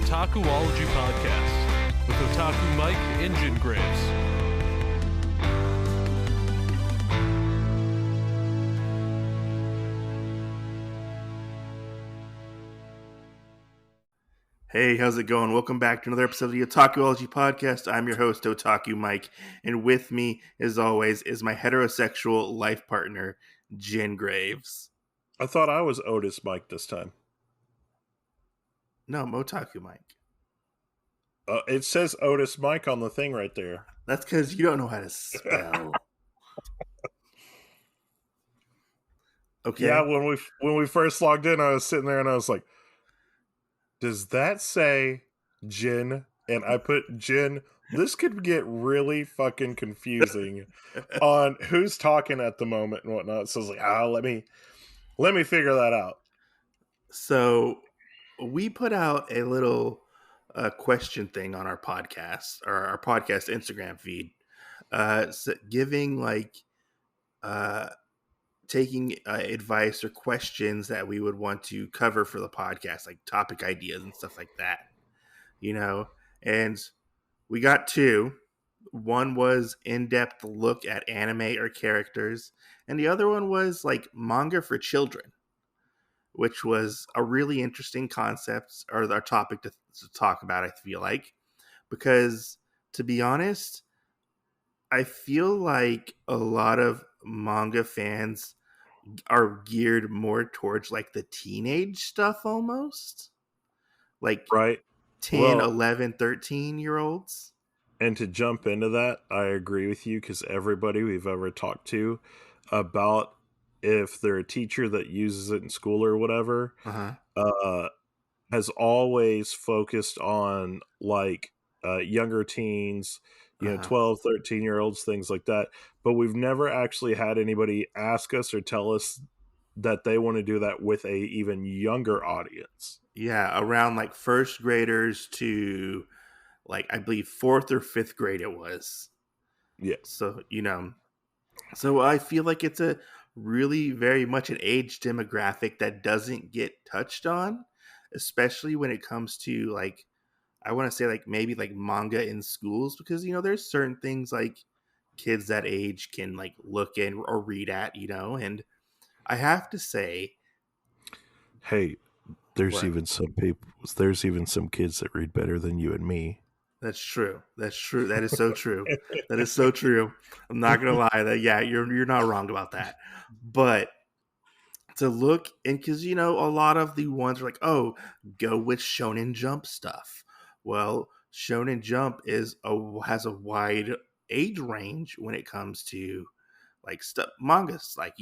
Otakuology podcast with Otaku Mike and Jin Graves. Hey, how's it going? Welcome back to another episode of the Otakuology podcast. I'm your host, Otaku Mike, and with me, as always, is my heterosexual life partner, Jin Graves. I thought I was Otis Mike this time. No, I'm Otaku Mike. It says Otis Mike on the thing right there. That's because you don't know how to spell. Okay. Yeah, when we first logged in, I was sitting there and I was like, does that say Jin? And I put Jin. This could get really fucking confusing on who's talking at the moment and whatnot. So I was like, let me figure that out. So we put out a little question thing on our podcast, or our podcast Instagram feed, giving taking advice or questions that we would want to cover for the podcast, like topic ideas and stuff like that, and we got two. One was in-depth look at anime or characters, and the other one was like manga for children, which was a really interesting concept or our topic to talk about, I feel like, because to be honest, I feel like a lot of manga fans are geared more towards like the teenage stuff almost. Like right. 10, 11, 13-year-olds. And to jump into that, I agree with you because everybody we've ever talked to about if they're a teacher that uses it in school or whatever, has always focused on like younger teens, 12, 13-year-olds, things like that. But we've never actually had anybody ask us or tell us that they want to do that with a even younger audience. Yeah, around like first graders to like, I believe 4th or 5th grade it was. Yeah. So, so I feel like it's a really very much an age demographic that doesn't get touched on, especially when it comes to like, I want to say like maybe like manga in schools, because, there's certain things like kids that age can like look in or read at, and I have to say, hey, there's what? even some kids that read better than you and me. That's true. That is so true. That is so true. I'm not gonna lie. That you're not wrong about that. But to look, and because a lot of the ones are like, oh, go with Shonen Jump stuff. Well, Shonen Jump has a wide age range when it comes to like stuff, mangas, like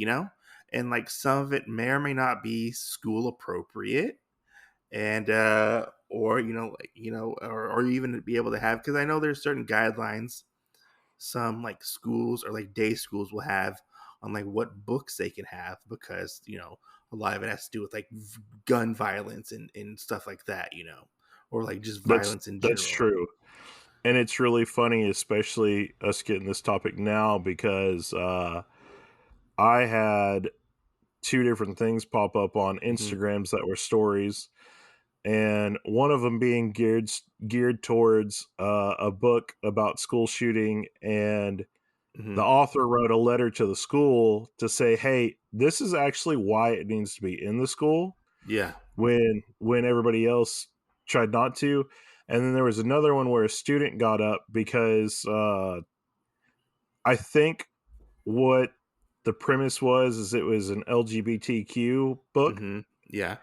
and like some of it may or may not be school appropriate, and or or even be able to have, because I know there's certain guidelines some like schools or like day schools will have on like what books they can have, because a lot of it has to do with like gun violence and stuff like that, or like just violence in general. That's true. And it's really funny, especially us getting this topic now, because I had two different things pop up on Instagrams that were stories, and one of them being geared towards a book about school shooting, and the author wrote a letter to the school to say, hey, this is actually why it needs to be in the school. Yeah. When everybody else tried not to. And then there was another one where a student got up because I think what the premise is it was an LGBTQ book. Yeah.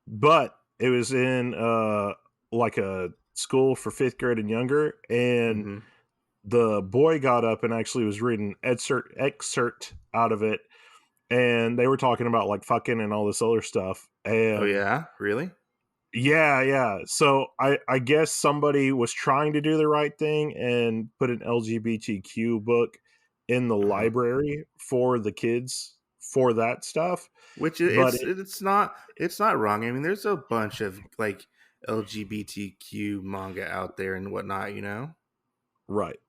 But it was in like a school for 5th grade and younger, and the boy got up and actually was reading an excerpt out of it, and they were talking about like fucking and all this other stuff. And oh yeah, really? Yeah. So I guess somebody was trying to do the right thing and put an LGBTQ book in the library for the kids for that stuff. Which it's not wrong. I mean, there's a bunch of like LGBTQ manga out there and whatnot, Right.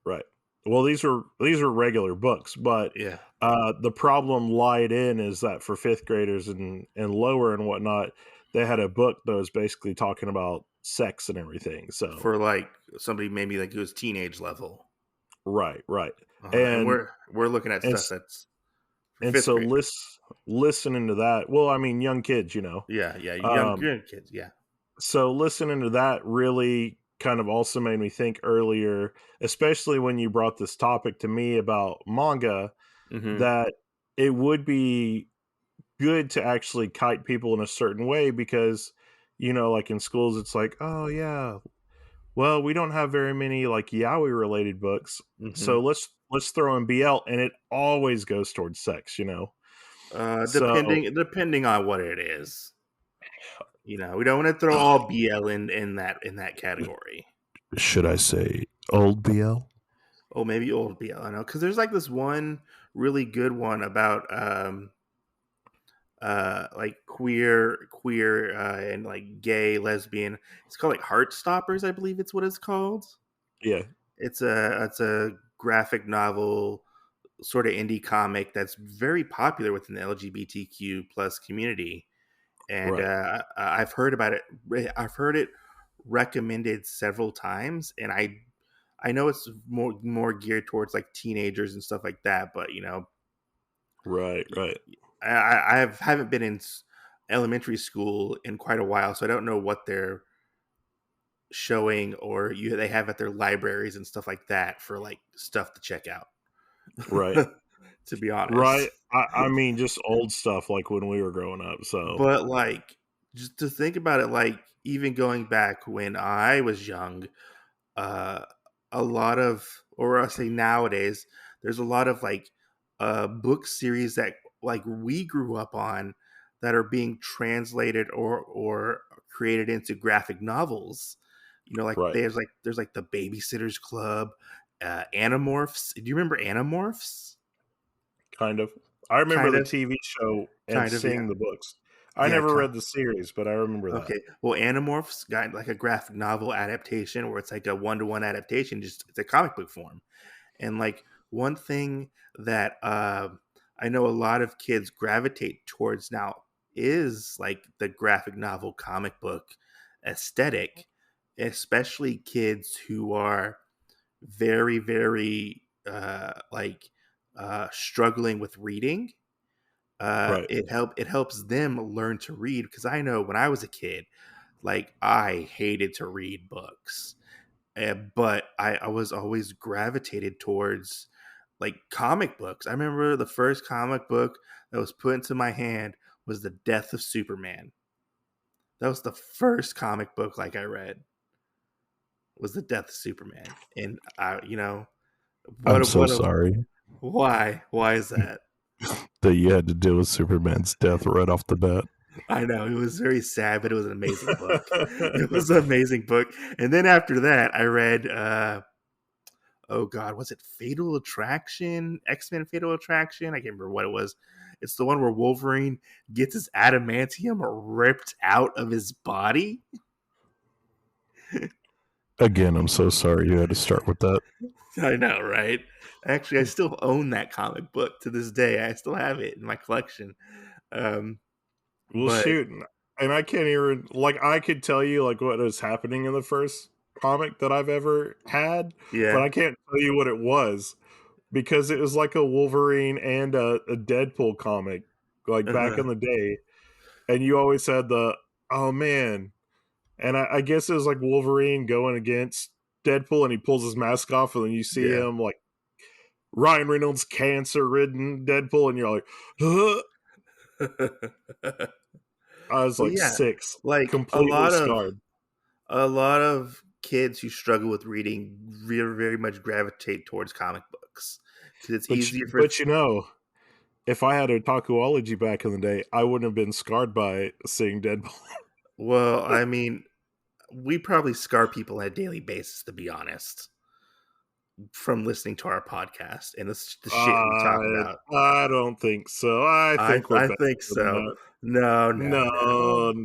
Well, these were regular books, but yeah. The problem lied in is that for 5th graders and lower and whatnot, they had a book that was basically talking about sex and everything. So for like somebody maybe like who's teenage level. right, And and we're looking at and stuff that's for and fifth so grade. listening to that. Well, I mean, young kids, you know. Yeah, young Um, kids. Yeah. so listening to that really kind of also made me think earlier, especially when you brought this topic to me about manga, Mm-hmm. that it would be good to actually kite people in a certain way because, you know, like in schools, it's like, oh yeah, well, we don't have very many like yaoi related books, Mm-hmm. so let's throw in BL, and it always goes towards sex, you know. So Depending on what it is. You know, we don't want to throw all BL in that category. should I say old BL? Oh, maybe old BL. I know because there's like this one really good one about like queer and like gay lesbian. It's called like Heartstoppers, I believe it's what it's called. Yeah, It's a graphic novel sort of indie comic that's very popular within the LGBTQ plus community, and right, I've heard about it. I've heard it recommended several times, and I know it's more geared towards like teenagers and stuff like that. But you know, right. haven't been in elementary school in quite a while, so I don't know what they're showing or they have at their libraries and stuff like that for like stuff to check out. Right. To be honest, Right. I mean, just old stuff like when we were growing up. So, but like just to think about it, like even going back when I was young, uh, a lot of, or I say nowadays, there's a lot of like book series that like we grew up on that are being translated or created into graphic novels. You know, like right. there's like the Babysitters Club, Animorphs. Do you remember Animorphs? Kind of. I remember Kind the of, TV show and kind of, yeah, seeing the books. I yeah. never read the series, but I remember that. Okay. Well, Animorphs got like a graphic novel adaptation where it's like a one-to-one adaptation, just it's a comic book form. And like one thing that I know a lot of kids gravitate towards now is like the graphic novel comic book aesthetic, especially kids who are very, very struggling with reading. Right. It helps them learn to read because I know when I was a kid, like I hated to read books, but I was always gravitated towards like comic books. I remember the first comic book that was put into my hand was The Death of Superman. That was the first comic book like I read was The Death of Superman, and I, you know, I'm what so what a sorry why is that? that you had to deal with Superman's death right off the bat. I know it was very sad, but it was an amazing book. It was an amazing book, and then after that, I read. Oh God, was it Fatal Attraction? X-Men Fatal Attraction? I can't remember what it was. It's the one where Wolverine gets his adamantium ripped out of his body. Again, I'm so sorry you had to start with that. I know, right? Actually, I still own that comic book to this day. I still have it in my collection. Um, Well, but shoot, and I can't even like I could tell you like what was happening in the first comic that I've ever had, but yeah, I can't tell you what it was because it was like a Wolverine and a Deadpool comic like back uh-huh. in the day, and you always had the oh man, and I guess it was like Wolverine going against Deadpool, and he pulls his mask off, and then you see Yeah. him like Ryan Reynolds cancer ridden Deadpool, and you're like, huh? But I was like yeah, six, like completely scarred. a lot of kids who struggle with reading very, very much gravitate towards comic books because it's easier for. But you know, if I had Otakuology back in the day, I wouldn't have been scarred by seeing Deadpool. Well, I mean, we probably scar people on a daily basis, to be honest, from listening to our podcast and the shit we talk about. I don't think so. I think we're I better think than so. that. No, no, No, no. no,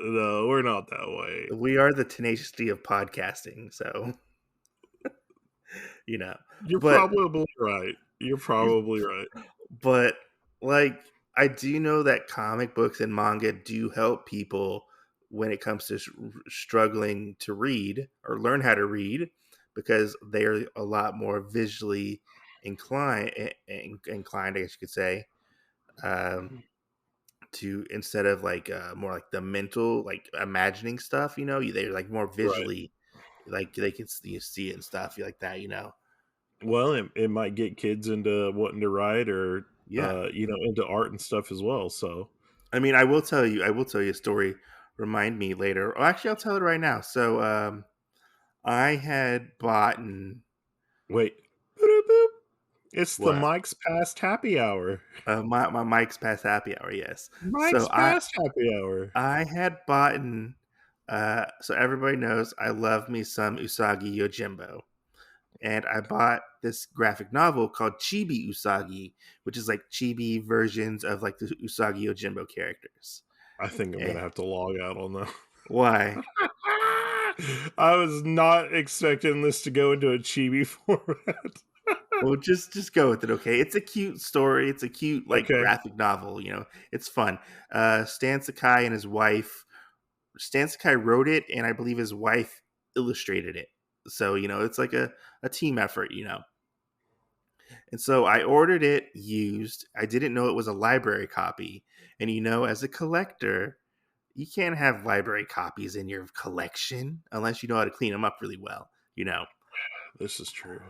no, we're not that way. We are the tenacity of podcasting, so you know. You're But probably right. You're probably right. but like I do know that comic books and manga do help people when it comes to struggling to read or learn how to read, because they're a lot more visually inclined, I guess you could say, um, to instead of like more like the mental, like imagining stuff. They're like more Right. visually, like they can see it and stuff like that. Well, it might get kids into wanting to write or Yeah. into art and stuff as well. So I mean, I will tell you a story. Remind me later. Oh, actually, I'll tell it right now. So, I had bought wait, boop, boop. It's the what? Mike's Past Happy Hour. My Mike's Past Happy Hour. Yes. Mike's So I Past Happy Hour. I had bought so everybody knows I love me some Usagi Yojimbo, and I bought this graphic novel called Chibi Usagi, which is like chibi versions of like the Usagi Yojimbo characters. I think I'm Eh, gonna have to log out on that. why? I was not expecting this to go into a chibi format. Well, just go with it, okay? It's a cute story. It's a cute like Okay. graphic novel. It's fun. Stan Sakai and his wife. Stan Sakai wrote it, and I believe his wife illustrated it. So it's like a team effort. And so I ordered it used. I didn't know it was a library copy, and as a collector, you can't have library copies in your collection unless you know how to clean them up really well. This is true.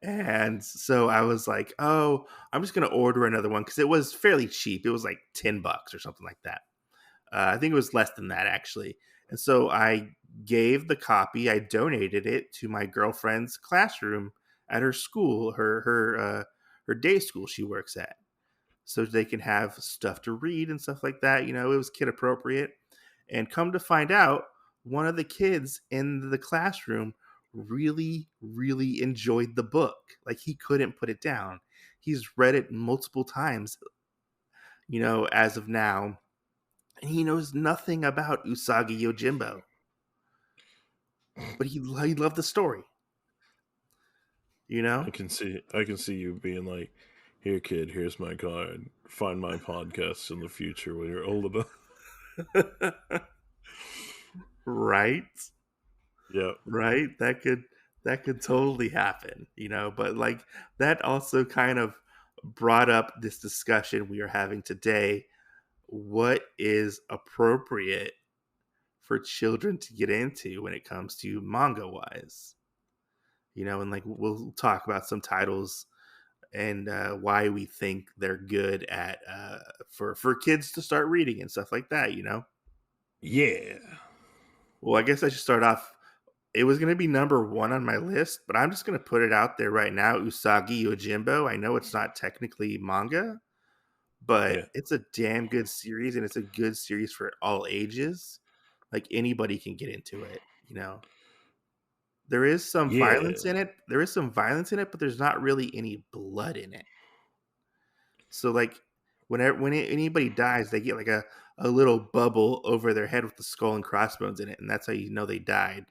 And so I was like, oh, I'm just going to order another one because it was fairly cheap. It was like $10 or something like that. I think it was less than that, actually. And so I gave the copy, I donated it to my girlfriend's classroom at her school, her day school she works at, so they can have stuff to read and stuff like that. It was kid appropriate. And come to find out, one of the kids in the classroom really, really enjoyed the book. Like he couldn't put it down. He's read it multiple times, as of now. And he knows nothing about Usagi Yojimbo. But he loved the story. I can see you being like, "Here, kid, here's my card. Find my podcast in the future when you're old enough." Right? Yeah. Right? That could totally happen, but like that also kind of brought up this discussion we are having today. What is appropriate for children to get into when it comes to manga wise? And like we'll talk about some titles and why we think they're good at for kids to start reading and stuff like that. Yeah. Well, I guess I should start off. It was going to be number one on my list, but I'm just going to put it out there right now. Usagi Yojimbo. I know it's not technically manga, but Yeah. it's a damn good series, and it's a good series for all ages. Like anybody can get into it. There is some violence Yeah. in it. There is some violence in it, but there's not really any blood in it. So like when anybody dies, they get like a little bubble over their head with the skull and crossbones in it, and that's how you know they died.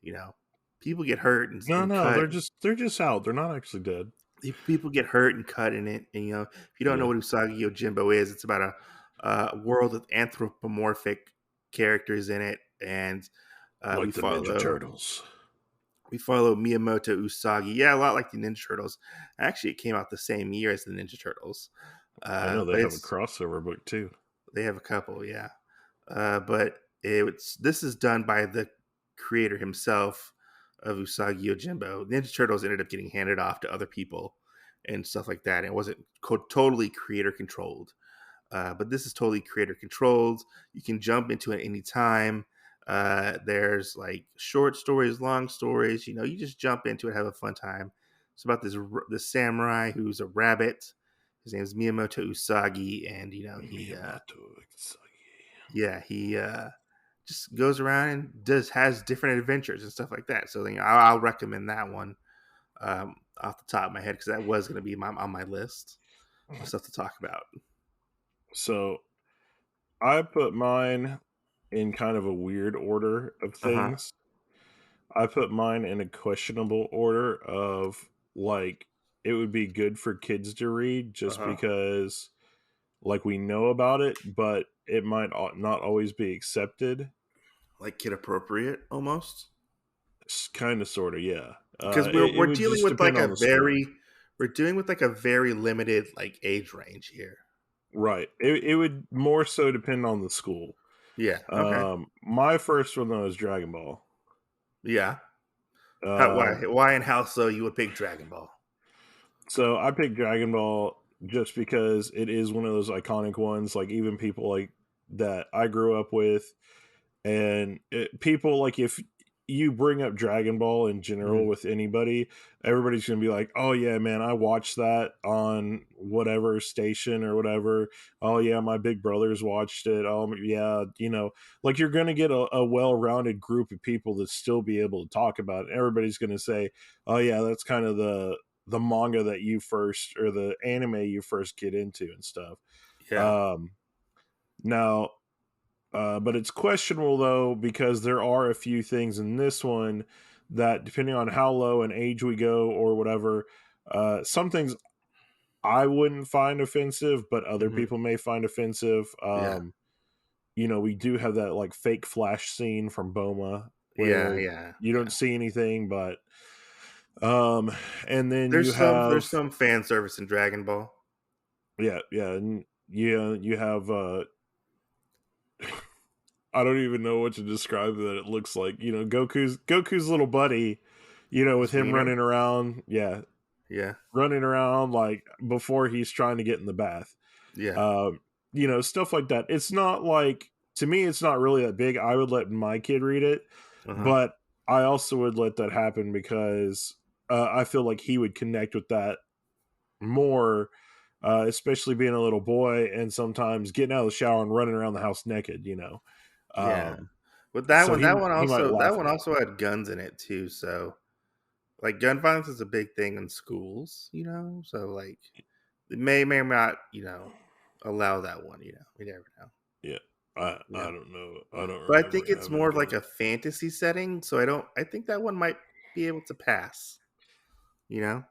You know, people get hurt and No, cut. they're just out. They're not actually dead. If people get hurt and cut in it, and if you don't know Yeah. what Usagi Yojimbo is, it's about a world with anthropomorphic characters in it, and we Like the Ninja follow Turtles. Miyamoto Usagi. Yeah, a lot like the Ninja Turtles. Actually, it came out the same year as the Ninja Turtles. I know they But have a crossover book too. they have a couple, yeah. But this is done by the creator himself of Usagi Yojimbo. Ninja Turtles ended up getting handed off to other people and stuff like that. It wasn't totally creator controlled. But this is totally creator controlled. You can jump into it anytime. There's like short stories, long stories. You just jump into it, have a fun time. It's about this samurai who's a rabbit. His name is Miyamoto Usagi, and Miyamoto Usagi. he just goes around and has different adventures and stuff like that. So I'll recommend that one off the top of my head because that was going to be on my list of stuff to talk about. So I put mine in kind of a weird order of things. I put mine in a questionable order of like it would be good for kids to read just because like we know about it, but it might not always be accepted. like kid appropriate almost. Kind of, sort of, yeah. Because It we're would dealing just with like depend on a the school. very limited like age range here. Right. It would more so depend on the school. Yeah. Okay. My first one though is Dragon Ball. Yeah. Um, Why and how so you would pick Dragon Ball? so I picked Dragon Ball just because it is one of those iconic ones. Like even people like that I grew up with, and people like if you bring up Dragon Ball in general Mhm. with anybody, everybody's gonna be like, "Oh yeah, man, I watched that on whatever station or whatever. Oh yeah, my big brothers watched it. Oh yeah, like you're gonna get a well-rounded group of people that still be able to talk about it. Everybody's gonna say, "Oh yeah, that's kind of the manga that you first or the anime you first get into and stuff." Yeah. Um, now but it's questionable though because there are a few things in this one that, depending on how low in age we go or whatever, some things I wouldn't find offensive, but other Hmm. people may find offensive. Yeah. We do have that like fake flash scene from Boma Yeah. where Yeah. you don't Yeah. see anything, but um, and then you There's have some fan service in Dragon Ball. and you have I don't even know what to describe that it looks like. Goku's little buddy, with His him wiener. running around, Yeah. running around like before he's trying to get in the bath. Yeah. Um, Stuff like that. It's not like, to me, it's not really that big. I would let my kid read it, Uh huh. but I also would let that happen because I feel like he would connect with that more, especially being a little boy and sometimes getting out of the shower and running around the house naked. Yeah. Um, But so he might that laugh one at that. also had guns in it too. So like gun violence is a big thing in schools, So like it may or not, allow that one. We never know. Yeah, I Yeah. don't know. I don't But I remember think it's having more of like gun. a fantasy setting, so I think that one might be able to pass, you know?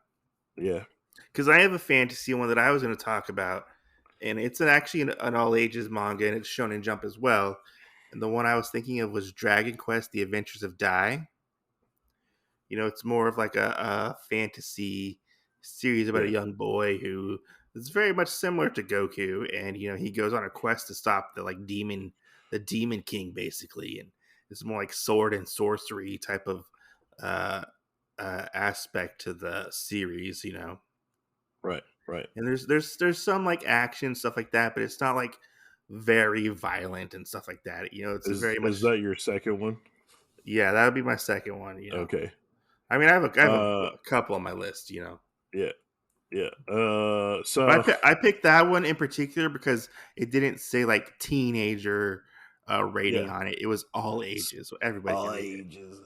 Yeah, Because I have a fantasy one that I was going to talk about, and it's actually an all ages manga, and it's shown in Jump as well. And the one I was thinking of was Dragon Quest: The Adventures of Dai. It's more of like a fantasy series about a yeah, young boy who is very much similar to Goku, and he goes on a quest to stop the Demon King, basically, and it's more like sword and sorcery type of uh, aspect to the series. right, right. And there's some like action stuff like that, but it's not like very violent and stuff like that. It's a very Is much that your second one? yeah. That would be my second one. Okay. I mean, I have a Uh, couple on my list. yeah, yeah. But So I picked that one in particular because it didn't say like teenager rating yeah, on it. It was all it's ages, so everybody can all read it. ages.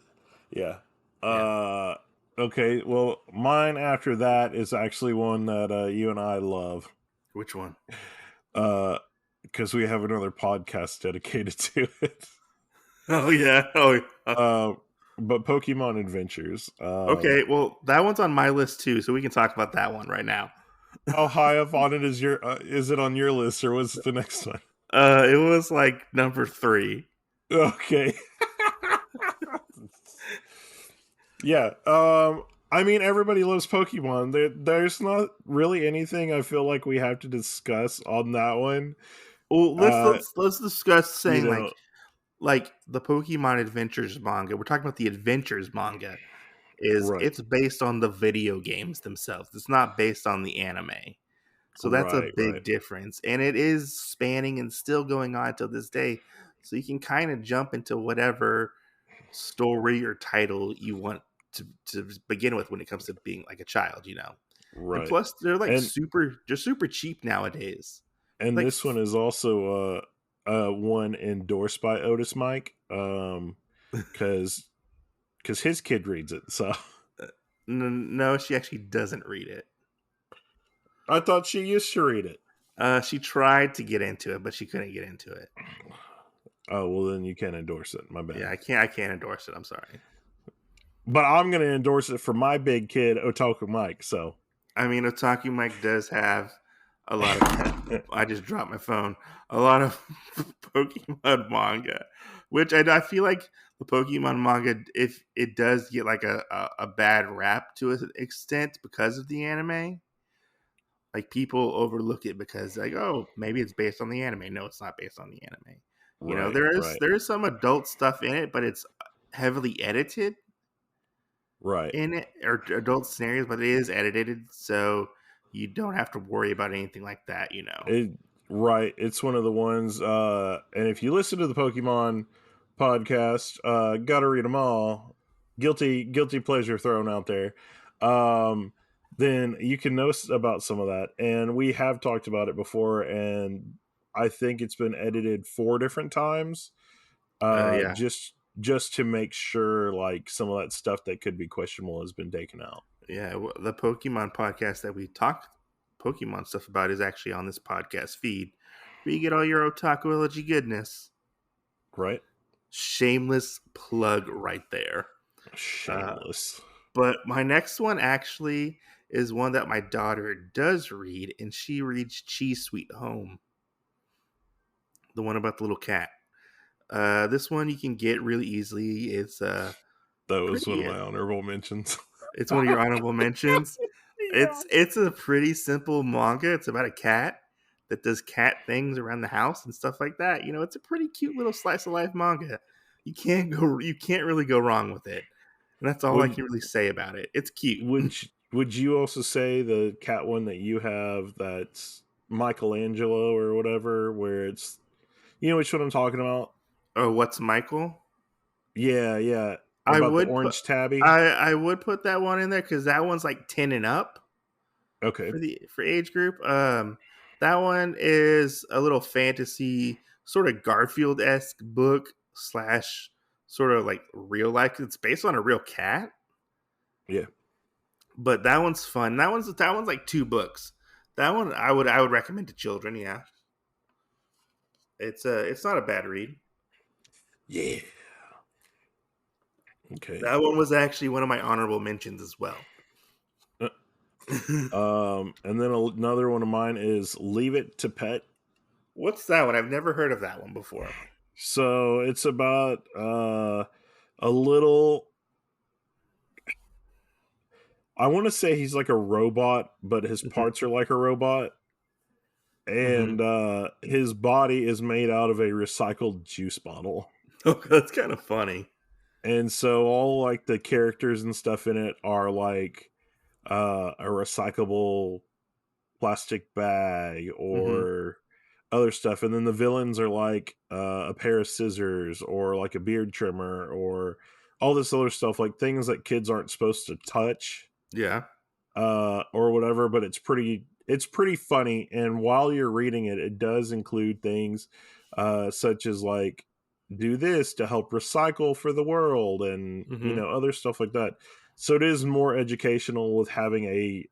Yeah. Yeah. Uh, okay. Well, mine after that is actually one that you and I love. Which one? Uh, because we have another podcast dedicated to it. Oh yeah. Oh yeah. Uh, but Pokemon Adventures. Okay. Well, that one's on my list too, so we can talk about that one right now. How high up on it is is it on your list, or what's the next one? It was like number 3. Okay. Yeah. I mean, everybody loves Pokemon. There's not really anything I feel like we have to discuss on that one. Well, Uh, let's discuss you saying know, like the Pokemon Adventures manga. We're talking about the Adventures manga. right, It's based on the video games themselves. It's not based on the anime. So that's a right, right, big difference. And it is spanning and still going on till this day. So you can kind of jump into whatever story or title you want to begin with when it comes to being like a child. And right. plus they're like And super cheap nowadays. and Like this one is also one endorsed by Otis Mike, because his kid reads it. So no, she actually doesn't read it. I thought she used to read it. She tried to get into it, but she couldn't get into it. Oh well, then you can't endorse it. My bad. Yeah, I can't endorse it. I'm sorry. But I'm going to endorse it for my big kid, Otaku Mike. So I mean, Otaku Mike does have a lot of I just dropped my phone. A lot of Pokemon manga, which I feel like the Pokemon manga, if it does get like a bad rap to an extent because of the anime, like people overlook it because like, oh, maybe it's based on the anime. No, it's not based on the anime. You know, Right, right, there is some adult stuff in it, but it's heavily edited right. in it, or adult scenarios, but it is edited, so you don't have to worry about anything like that. You know. It right. It's one of the ones. And if you listen to the Pokemon podcast, gotta read them all. Guilty pleasure thrown out there. Um, then you can know about some of that, and we have talked about it before. And I think it's been edited 4 different times. Yeah. Just to make sure like some of that stuff that could be questionable has been taken out. Yeah, the Pokemon podcast that we talk Pokemon stuff about is actually on this podcast feed, where you get all your Otakuology goodness. Right? Shameless plug right there. Shameless. But my next one actually is one that my daughter does read, and she reads Cheese Sweet Home, the one about the little cat. This one you can get really easily. It's That was one pretty. of my honorable mentions. It's one of your honorable mentions. Yeah. It's a pretty simple manga. It's about a cat that does cat things around the house and stuff like that. You know, it's a pretty cute little slice of life manga. You can't really go wrong with it. And that's all I Would can really say about it. It's cute. would you also say the cat one that you have that's Michelangelo or whatever, where it's which one I'm talking about? Oh, what's Michael? Yeah, yeah. I About the would put orange tabby. I would put that one in there because that one's like 10 and up Okay. for age group. That one is a little fantasy, sort of Garfield-esque book slash sort of like real life. It's based on a real cat, Yeah. but that one's fun. That one's like 2 books. That one I would recommend to children. Yeah, it's not a bad read. Yeah. Okay. That one was actually one of my honorable mentions as well. And then another one of mine is Leave It to Pet. What's that one? I've never heard of that one before. So it's about a little. I want to say he's like a robot, but his parts are like a robot. And his body is made out of a recycled juice bottle. Oh, that's kind of funny. And so all like the characters and stuff in it are like a recyclable plastic bag or other stuff. And then the villains are like a pair of scissors or like a beard trimmer or all this other stuff, like things that kids aren't supposed to touch. Yeah. Or whatever, but it's pretty funny. And while you're reading it, it does include things such as like do this to help recycle for the world and other stuff like that. So it is more educational with having a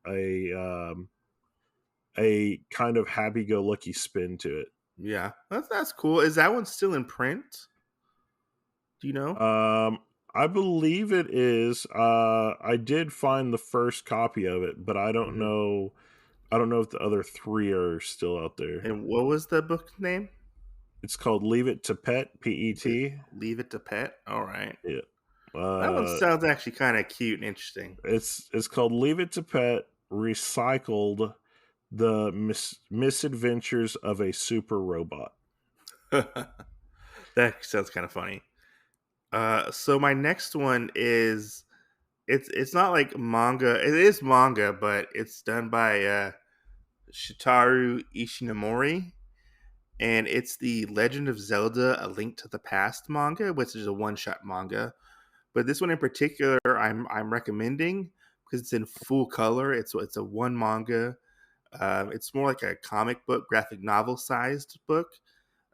kind of happy-go-lucky spin to it. Yeah, that's cool. Is that one still in print? Do you know? I believe it is. I did find the first copy of it, but I don't know. I don't know if the other 3 are still out there. And what was the book name? It's called Leave It to Pet, P-E-T. Leave It to Pet. All right. Yeah. That one sounds actually kind of cute and interesting. It's called Leave It to Pet, Recycled, the Misadventures of a Super Robot. That sounds kind of funny. So my next one is it's not like manga. It is manga, but it's done by Shitaru Ishinomori, and it's the Legend of Zelda: A Link to the Past manga, which is a one-shot manga. But this one in particular, I'm recommending because it's in full color. It's a one manga. It's more like a comic book, graphic novel sized book.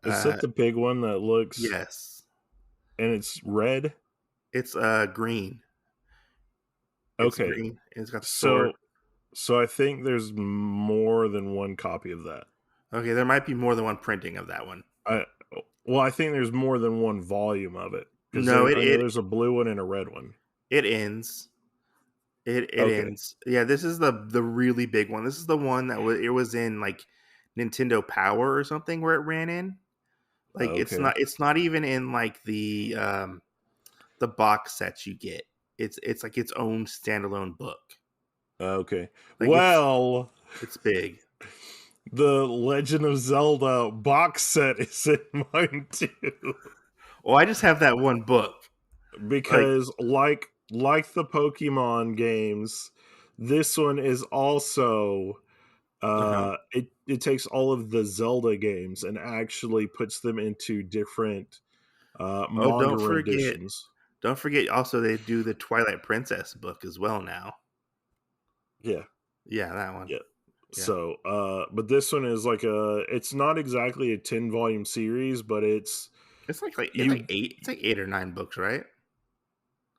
Is that the big one that looks? Yes. And it's red? It's green. Okay. It's green. And it's got the sword. So I think there's more than one copy of that. Okay, there might be more than one printing of that one. I think there's more than one volume of it. No, there's a blue one and a red one. It ends It Okay. ends. Yeah, this is the really big one. This is the one that was in like Nintendo Power or something where it ran in. Like Okay. it's not even in like the box sets you get. It's like its own standalone book. Okay. Like Well, it's big. the Legend of Zelda box set is in mine too. Well, I just have that one book. Like Because like the Pokemon games, this one is also it takes all of the Zelda games and actually puts them into different oh, manga renditions. don't forget also they do the Twilight Princess book as well now. Yeah, Yeah, that one. yeah. Yeah. So, but this one is like it's not exactly a 10-volume series, but you, It's like 8 or 9 books, right?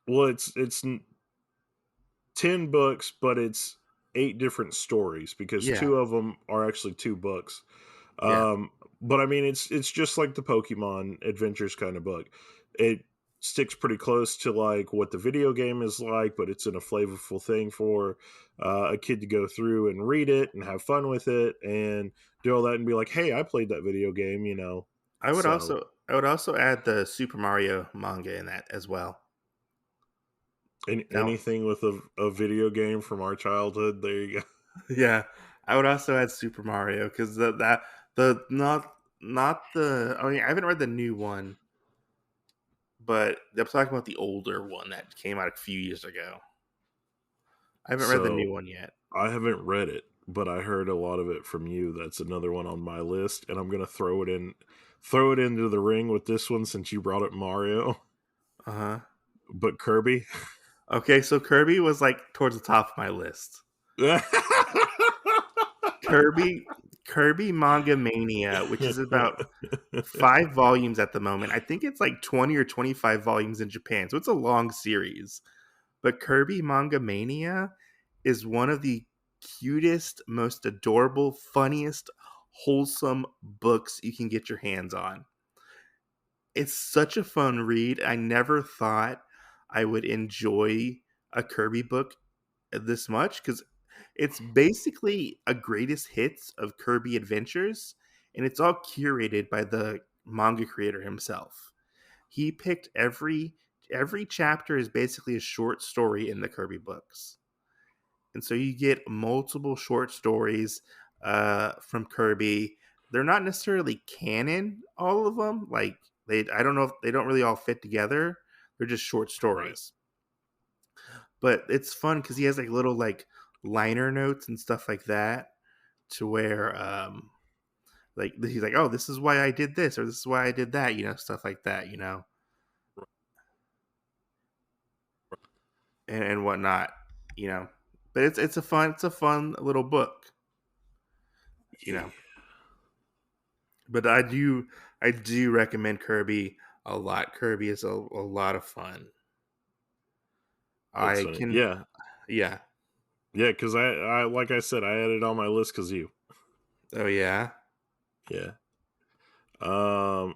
well, it's 10 books, but it's 8 different stories because Yeah. 2 of them are actually 2 books. Yeah. But I mean, it's just like the Pokemon Adventures kind of book. It sticks pretty close to like what the video game is like, but it's in a flavorful thing for a kid to go through and read it and have fun with it and do all that and be like, "Hey, I played that video game," you know. So, I would also add the Super Mario manga in that as well. That anything with a video game from our childhood, there you go. yeah, I would also add Super Mario because the not the I mean I haven't read the new one, but I'm talking about the older one that came out a few years ago. I haven't read the So new one yet. I haven't read it, but I heard a lot of it from you. That's another one on my list, and I'm gonna throw it into the ring with this one since you brought up Mario. Uh huh. But Kirby. Okay, so Kirby was like towards the top of my list. Kirby Manga Mania, which is about 5 volumes at the moment. I think it's like 20 or 25 volumes in Japan, so it's a long series. But Kirby Manga Mania is one of the cutest, most adorable, funniest, wholesome books you can get your hands on. It's such a fun read. I never thought I would enjoy a Kirby book this much because it's basically a greatest hits of Kirby adventures, and it's all curated by the manga creator himself. He picked every chapter is basically a short story in the Kirby books. And so you get multiple short stories from Kirby. They're not necessarily canon, all of them. Like I don't know if they don't really all fit together. They're just short Right. stories. But it's fun because he has like little like liner notes and stuff like that, to where like he's like, oh, this is why I did this or this is why I did that, stuff like that, and whatnot, you know. But it's a fun little book, you Yeah. know. But I do recommend Kirby a lot. Kirby is a lot of fun. That's I funny. can Yeah. yeah. Yeah, because I like I said, I had it on my list because you. Oh yeah. Yeah. Um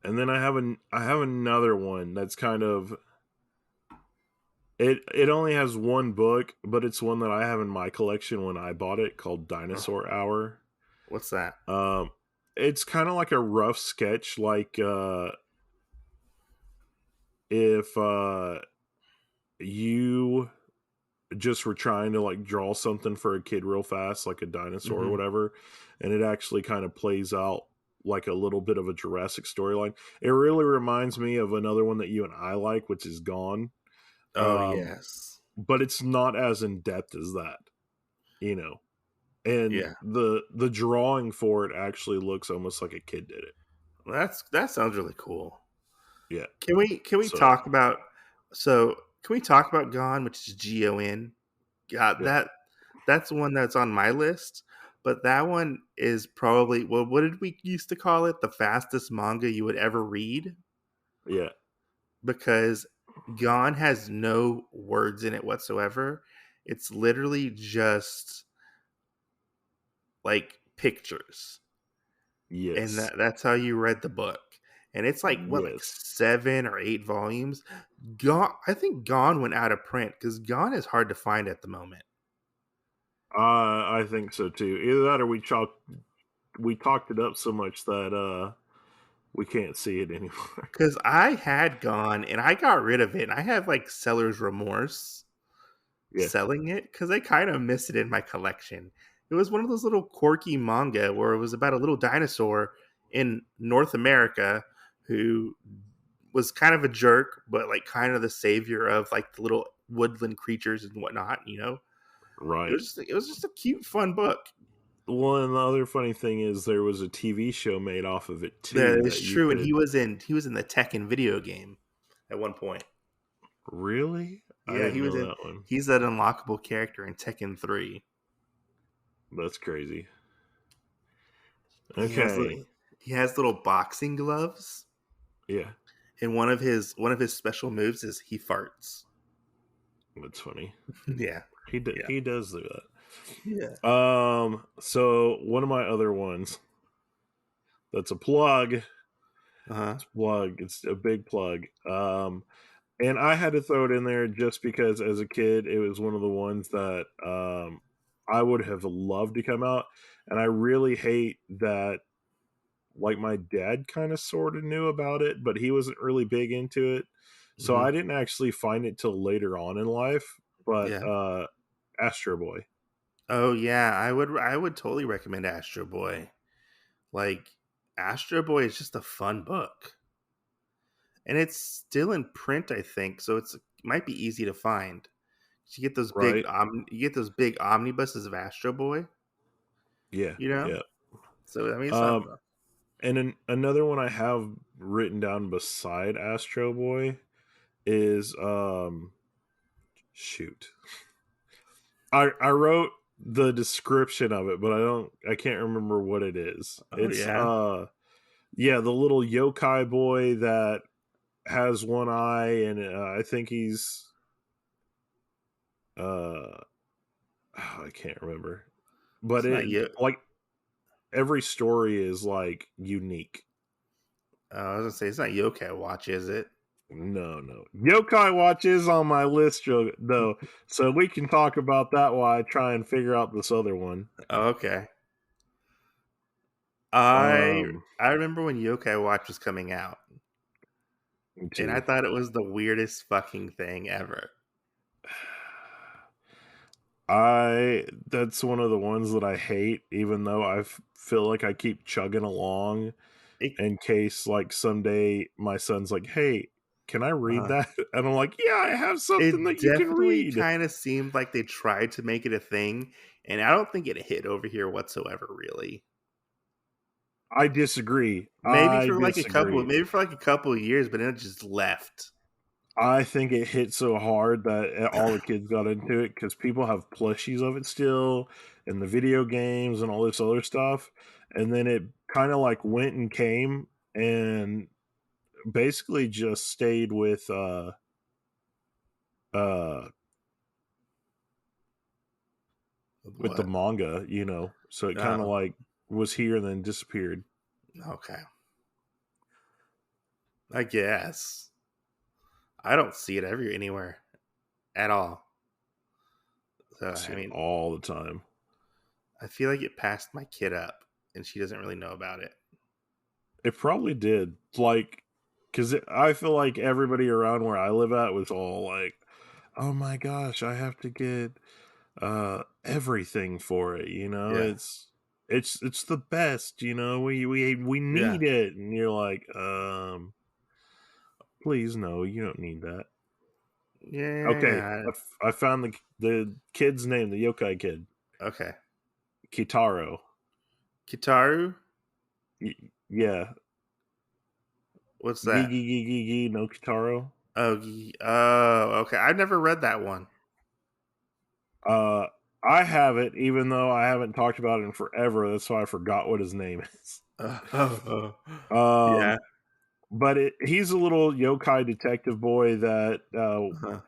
and then I have another one that's kind of it only has one book, but it's one that I have in my collection when I bought it called Oh, Dinosaur Hour. what's that? Um it's kind of like a rough sketch like if you just were trying to like draw something for a kid real fast like a dinosaur or Hmm. whatever, and it actually kind of plays out like a little bit of a Jurassic storyline. It really reminds me of another one that you and I like, which is Gone. Oh um yes. but it's not as in depth as that, you know. And Yeah. the drawing for it actually looks almost like a kid did it. Well, that sounds really cool. Yeah. Can we So talk about so can we talk about Gone, which is GON? God, yeah, that's one that's on my list. But that one is probably, well, what did we used to call it? The fastest manga you would ever read, yeah, because Gone has no words in it whatsoever. It's literally just like pictures, and yes, that's how you read the book. and it's like what, like Yes. 7 or 8 volumes. I think Gone went out of print because Gone is hard to find at the moment. I think so too. Either that or we talked it up so much that we can't see it anymore. Because I had Gone and I got rid of it, and I have like seller's remorse Yeah. selling it because I kind of miss it in my collection. It was one of those little quirky manga where it was about a little dinosaur in North America who was kind of a jerk, but like kind of the savior of like the little woodland creatures and whatnot. Right. It was just a cute, fun book. Well, and the other funny thing is there was a TV show made off of it That too is that you true, and could. he was in the Tekken video game at one point. Really? I Yeah, didn't know that one. he's that unlockable character in Tekken 3. That's crazy. He has Okay. he has little boxing gloves, Yeah, and one of his special moves is he farts. that's funny. Yeah. Yeah. He does do that. Yeah. So one of my other ones that's a plug. Uh-huh. It's a plug. It's a big plug. And I had to throw it in there just because as a kid it was one of the ones that I would have loved to come out, and I really hate that. Like my dad kind of sort of knew about it, but he wasn't really big into it, so Hmm. I didn't actually find it till later on in life. But Yeah. Astro Boy. Oh yeah, I would totally recommend Astro Boy. Like Astro Boy is just a fun book. And it's still in print, I think, so it might be easy to find. You get those Right? you get those big omnibuses of Astro Boy, Yeah, you know? yeah. So I mean it's not Um, and another one I have written down beside Astro Boy is shoot. I wrote the description of it, but I can't remember what it is. oh It's yeah. yeah, the little yokai boy that has one eye, and I think he's I can't remember. But It's not it yo like every story is like unique. I was gonna say it's not Yokai Watch, is it? No. Yokai Watch is on my list, though, so we can talk about that while I try and figure out this other one. Oh, okay. I Um, I remember when Yokai Watch was coming out, me and I too. thought it was the weirdest fucking thing ever. That's one of the ones that I hate, even though feel like I keep chugging along It in case like someday my son's like, "Hey, can I read uh, that?" And I'm like, "Yeah, I have something it that you can definitely read." kind of seemed like they tried to make it a thing, and I don't think it hit over here whatsoever, really. I disagree. I disagree. Maybe for like a couple of years, but then it just left. I think it hit so hard that all the kids got into it because people have plushies of it still, and the video games and all this other stuff. And then it kind of like went and came and basically just stayed uh with the What? manga, So it kind of Oh, like was here and then disappeared. okay. I guess I don't see it anywhere at all. So I see I it mean, all the time. I feel like it passed my kid up, and she doesn't really know about it. It probably did. Like, because I feel like everybody around where I live at was all like, oh my gosh, I have to get everything for it, Yeah, it's the best, we yeah, need it. And you're like, please no, you don't need that. Okay, yeah. I found the kid's name, the yokai kid. Okay, Kitaro. Kitaru. Yeah. What's that? Gigi no Kitaro. Oh, okay. I've never read that one. Uh, I have it, even though I haven't talked about it in forever. That's why I forgot what his name is. Yeah. Um, but he's a little yokai detective boy that Uh-huh.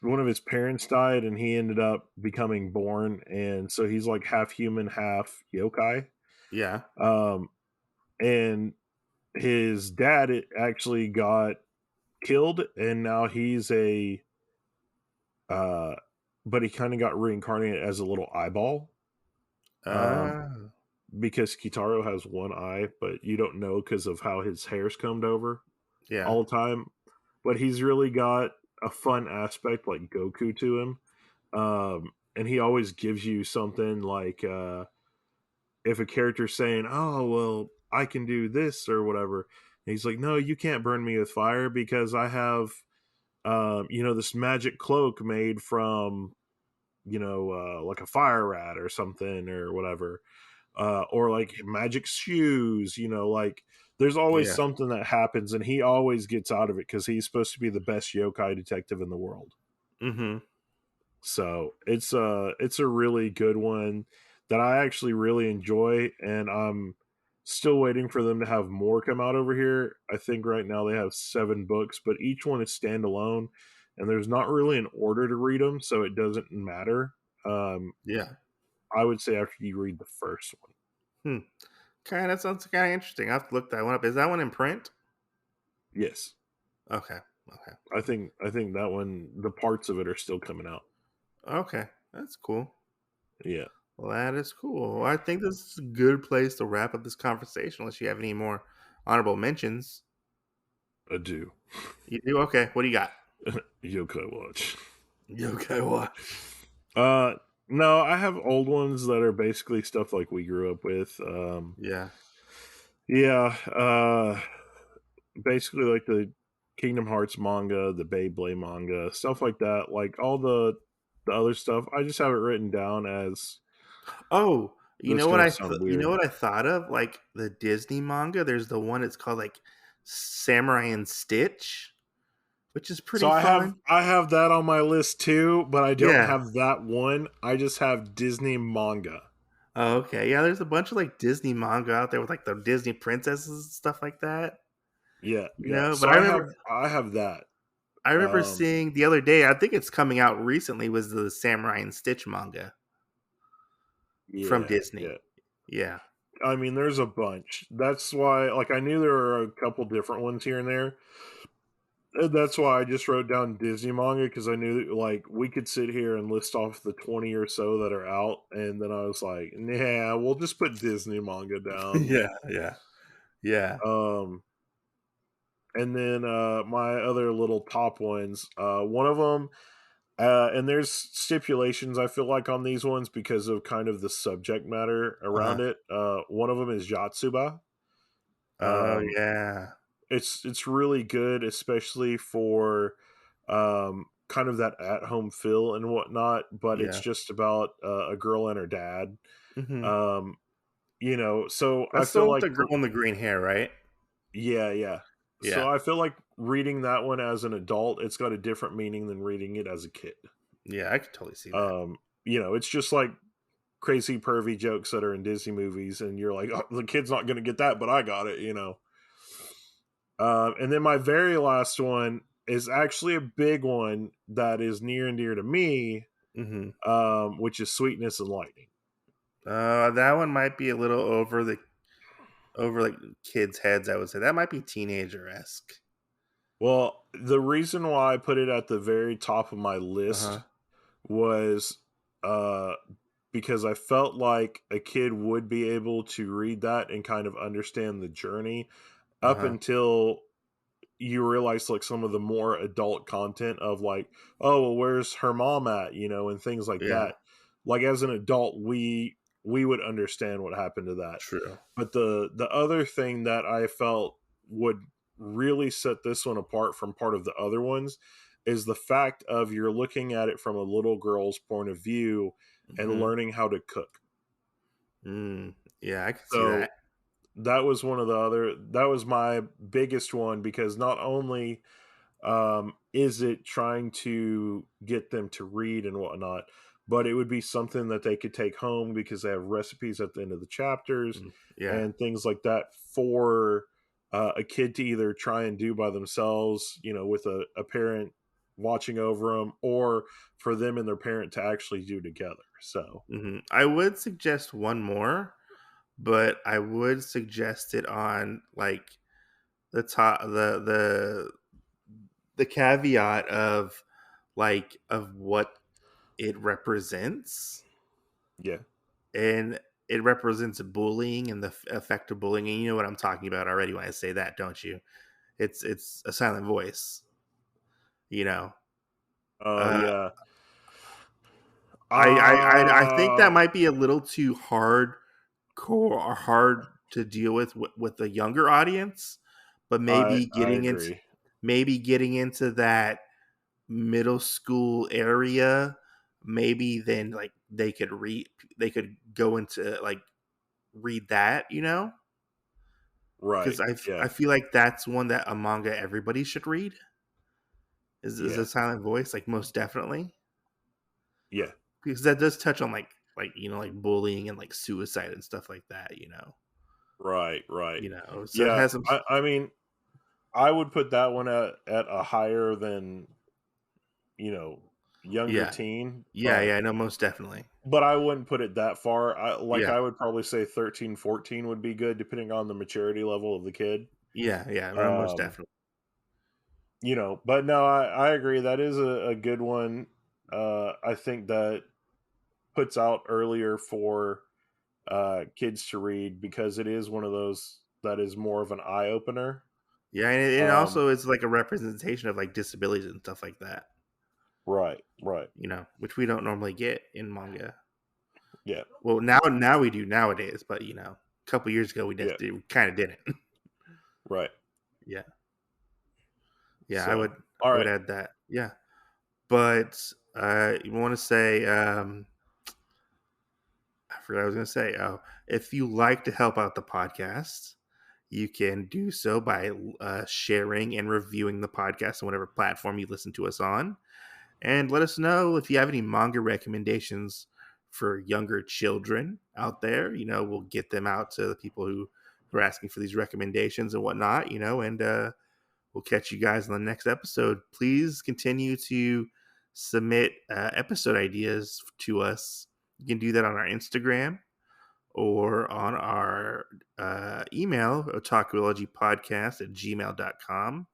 one of his parents died, and he ended up becoming born, and so he's like half human, half yokai. Yeah. Um, and his dad actually got killed, and now he's a uh, but he kind of got reincarnated as a little eyeball. Um, Oh, because Kitaro has one eye, but you don't know because of how his hair's combed over yeah, all the time. But he's really got a fun aspect like Goku to him. And he always gives you something like if a character's saying, "Oh, well, I can do this or whatever," and he's like, "No, you can't burn me with fire because I have, this magic cloak made from, like a fire rat or something or whatever." Or like magic shoes, like there's always yeah. something that happens and he always gets out of it because he's supposed to be the best yokai detective in the world. Mm-hmm. So it's a really good one that I actually really enjoy, and I'm still waiting for them to have more come out over here. I think right now they have 7 books, but each one is standalone, and there's not really an order to read them, so it doesn't matter. Um, Yeah. I would say after you read the first one. Hmm. Okay, that sounds kind of interesting. I have to look that one up. Is that one in print? Yes. Okay. Okay. I think that one, the parts of it are still coming out. Okay. That's cool. Yeah, Well, that is cool. Well, I think this is a good place to wrap up this conversation unless you have any more honorable mentions. I do. You do? Okay. What do you got? Yokai Watch. Okay, watch. Uh, no, I have old ones that are basically stuff like we grew up with. Yeah. Yeah, basically like the Kingdom Hearts manga, the Beyblade manga, stuff like that. Like all the other stuff, I just have it written down as Oh, that's gonna sound you know weird. what I thought of? Like the Disney manga. There's the one. It's called like Samurai and Stitch, which is So pretty I have fun. I have that on my list too, but I don't Yeah. have that one. I just have Disney manga. Oh, okay. Yeah. There's a bunch of like Disney manga out there with like the Disney princesses and stuff like that. Yeah, You yeah. know. But So I have that. I remember Um, seeing the other day. I think it's coming out recently. Was the Samurai and Stitch manga from yeah, Disney? yeah. Yeah. I mean, there's a bunch. That's why, like, I knew there were a couple different ones here and there. And that's why I just wrote down Disney manga because I knew that, like, we could sit here and list off the 20 or so that are out, and then I was like, nah, we'll just put Disney manga down. Yeah. Yeah. Yeah. Um, and then my other little top ones, one of them, and there's stipulations I feel like on these ones because of kind of the subject matter Uh-huh. around it. One of them is Yatsuba. Oh Um, yeah. it's really good, especially for kind of that at home feel and whatnot. But it's Yeah. just about a girl and her dad. Hmm. Um, so I That's the feel one with like the girl in the green hair, right? yeah, yeah. So Yeah. I feel like reading that one as an adult, it's got a different meaning than reading it as a kid. Yeah, I could totally see that. Um, it's just like crazy pervy jokes that are in Disney movies, and you're like, oh, the kid's not going to get that, but I got it. And then my very last one is actually a big one that is near and dear to me, Hmm. which is Sweetness and Lightning. That one might be a little over like kids' heads. I would say that might be teenager esque. Well, the reason why I put it at the very top of my Uh huh. list was uh, because I felt like a kid would be able to read that and kind of understand the journey Uh up huh. until you realize like some of the more adult content of like, oh, well, where's her mom at, and things like Yeah. that. Like as an adult, we would understand what happened to that. True. But the other thing that I felt would really set this one apart from part of the other ones is the fact of you're looking at it from a little girl's point of view and Hmm. learning how to cook. Yeah, I can see that. So that was that was my biggest one because not only is it trying to get them to read and whatnot, but it would be something that they could take home because they have recipes at the end of the chapters Yeah. and things like that for a kid to either try and do by themselves, with a parent watching over them, or for them and their parent to actually do together. So, I would suggest one more, but I would suggest it on like the caveat of what it represents. Yeah. And it represents bullying and the effect of bullying. And you know what I'm talking about already when I say that, don't you? It's a silent voice. You know. Oh Uh, yeah. I think that might be a little too hard core or hard to deal with the younger audience, but I agree. maybe getting into that middle school area, maybe then like they could go into like read that, you know, Right. because Yeah. I feel like that's one that a manga everybody should read is Yeah. a silent voice, like most definitely, Yeah. because that does touch on like you know like bullying and like suicide and stuff like that, Right. Right. so it Yeah. has some. I mean, I would put that one at a higher than, younger Yeah, teen, yeah, I know most definitely. but I wouldn't put it that far. Yeah, I would probably say 13, 14 would be good depending on the maturity level of the kid. yeah, no, most Um, definitely. but no, I agree. That is a good one. I think that puts out earlier for kids to read because it is one of those that is more of an eye opener. Yeah, and it Um, also is like a representation of like disabilities and stuff like that, right, right, which we don't normally get in manga. yeah, Well, now we do nowadays, but a couple years ago we yeah, we kind of didn't. right. Yeah, yeah, So, all I would right, add that. Yeah, but you want to say I forgot what I was going to say. Oh, if you like to help out the podcast, you can do so by sharing and reviewing the podcast on whatever platform you listen to us on. And let us know if you have any manga recommendations for younger children out there. We'll get them out to the people who are asking for these recommendations and whatnot, and we'll catch you guys on the next episode. Please continue to submit episode ideas to us. You can do that on our Instagram or on our email, otakuologypodcast@gmail.com.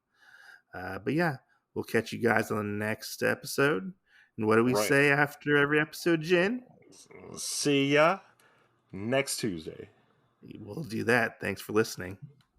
But yeah, we'll catch you guys on the next episode. And what do we right. say after every episode, Jen? See ya next Tuesday. We'll do that. Thanks for listening.